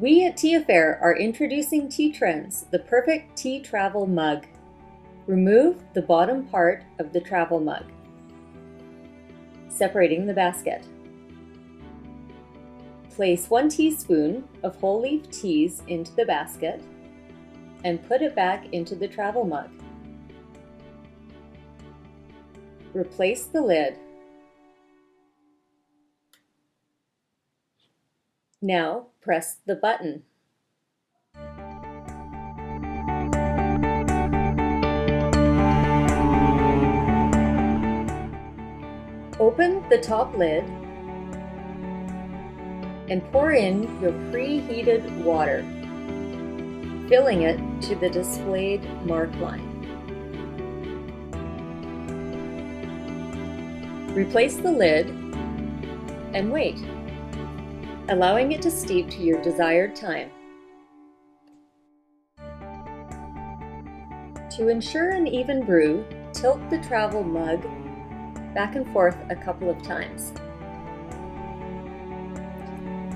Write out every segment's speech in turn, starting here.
We at Tea Affair are introducing Tea Trends, the perfect tea travel mug. Remove the bottom part of the travel mug, separating the basket. Place 1 teaspoon of whole leaf teas into the basket and put it back into the travel mug. Replace the lid. Now press the button. Open the top lid and pour in your preheated water, filling it to the displayed mark line. Replace the lid and wait, allowing it to steep to your desired time. To ensure an even brew, tilt the travel mug back and forth a couple of times.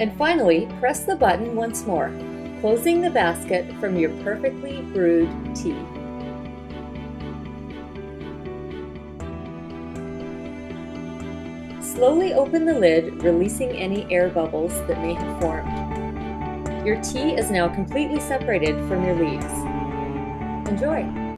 And finally, press the button once more, closing the basket from your perfectly brewed tea. Slowly open the lid, releasing any air bubbles that may have formed. Your tea is now completely separated from your leaves. Enjoy!